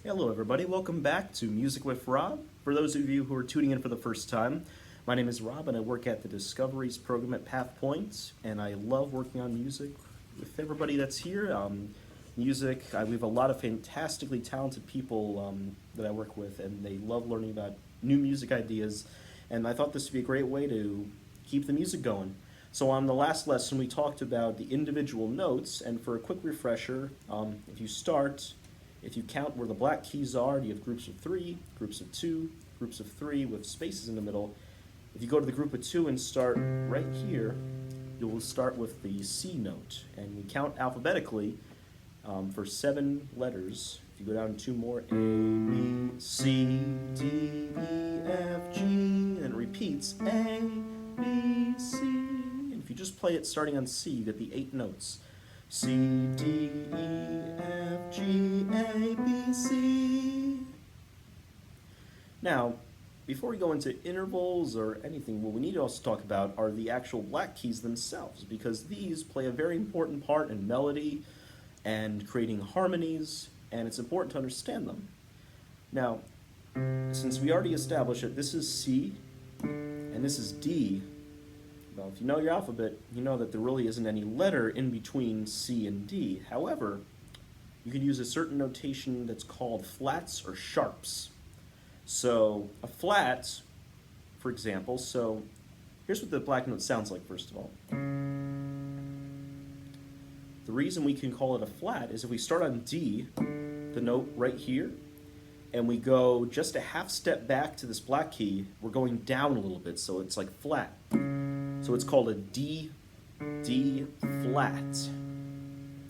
Hello everybody, welcome back to Music with Rob. For those of you who are tuning in for the first time, my name is Rob and I work at the Discoveries program at PathPoint, and I love working on music with everybody that's here. We have a lot of fantastically talented people that I work with, and they love learning about new music ideas, and I thought this would be a great way to keep the music going. So on the last lesson we talked about the individual notes, and for a quick refresher, if you count where the black keys are, you have groups of 3, groups of 2, groups of 3 with spaces in the middle. If you go to the group of 2 and start right here, you will start with the C note. And we count alphabetically for 7 letters. If you go down 2 more, A, B, C, D, E, F, G, and it repeats, A, B, C. And if you just play it starting on C, you get the 8 notes. C, D, E, F, G, A, B, C. Now, before we go into intervals or anything, what we need to also talk about are the actual black keys themselves, because these play a very important part in melody and creating harmonies, and it's important to understand them. Now, since we already established that this is C and this is D, well, if you know your alphabet, you know that there really isn't any letter in between C and D. However, you can use a certain notation that's called flats or sharps. So a flat, for example, so here's what the black note sounds like, first of all. The reason we can call it a flat is if we start on D, the note right here, and we go just a half step back to this black key, we're going down a little bit, so it's like flat. So it's called a D flat.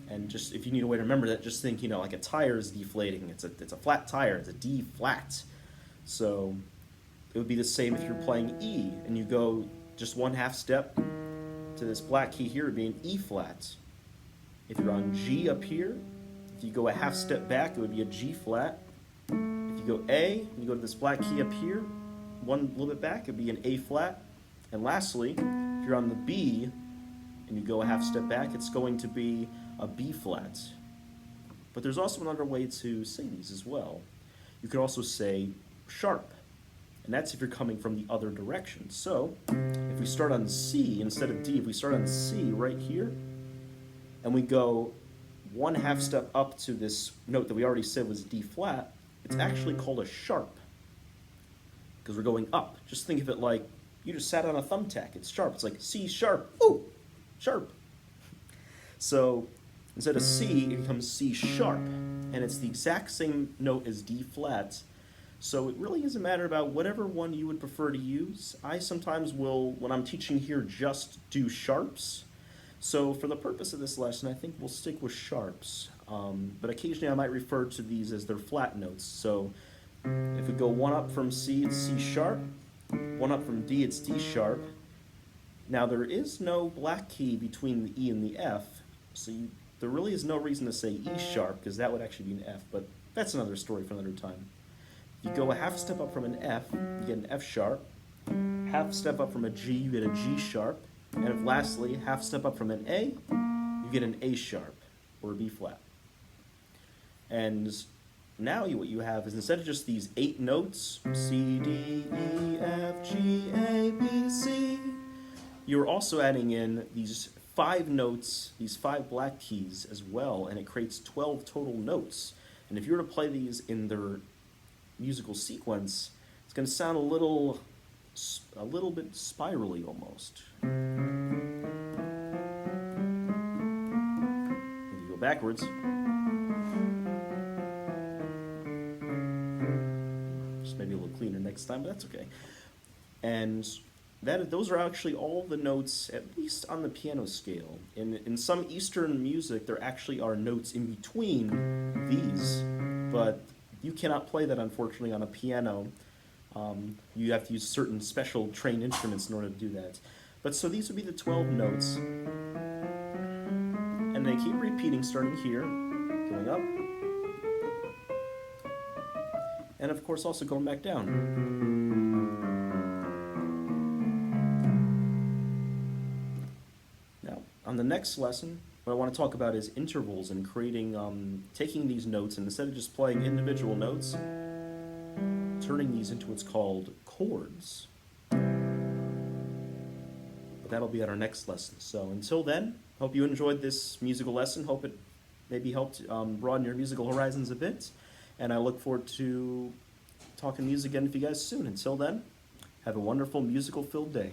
And just if you need a way to remember that, just think, like a tire is deflating. It's a flat tire. It's a D flat. So it would be the same if you're playing E and you go just one half step to this black key here, it would be an E flat. If you're on G up here, if you go a half step back, it would be a G flat. If you go A and you go to this black key up here, one little bit back, it would be an A flat. And lastly, if you're on the B and you go a half step back, it's going to be a B flat. But there's also another way to say these as well. You could also say sharp, and that's if you're coming from the other direction. So if we start on C instead of D, if we start on C right here, and we go one half step up to this note that we already said was D flat, it's actually called a sharp, because we're going up. Just think of it like you just sat on a thumbtack. It's sharp. It's like C sharp. Ooh, sharp. So instead of C, it becomes C sharp, and it's the exact same note as D flat. So it really is a matter about whatever one you would prefer to use. I sometimes will, when I'm teaching here, just do sharps. So for the purpose of this lesson, I think we'll stick with sharps. But occasionally I might refer to these as their flat notes. So if we go one up from C, it's C sharp. One up from D, it's D sharp. Now there is no black key between the E and the F, so there really is no reason to say E sharp, because that would actually be an F, but that's another story for another time. You go a half step up from an F, you get an F sharp. Half step up from a G, you get a G sharp. And if lastly, half step up from an A, you get an A sharp, or a B flat. And now what you have is, instead of just these 8 notes, C, D, E, F, G, A, B, C, you're also adding in these 5 notes, these 5 black keys as well, and it creates 12 total notes. And if you were to play these in their musical sequence, it's going to sound a little bit spirally almost. If you go backwards, maybe a little cleaner next time, but that's okay. And those are actually all the notes, at least on the piano scale. In some Eastern music, there actually are notes in between these, but you cannot play that, unfortunately, on a piano. You have to use certain special trained instruments in order to do that. But so these would be the 12 notes, and they keep repeating, starting here, going up, and of course also going back down. Now, on the next lesson, what I want to talk about is intervals and creating, taking these notes and instead of just playing individual notes, turning these into what's called chords. But that'll be at our next lesson. So until then, hope you enjoyed this musical lesson. Hope it maybe helped broaden your musical horizons a bit. And I look forward to talking music again with you guys soon. Until then, have a wonderful musical-filled day.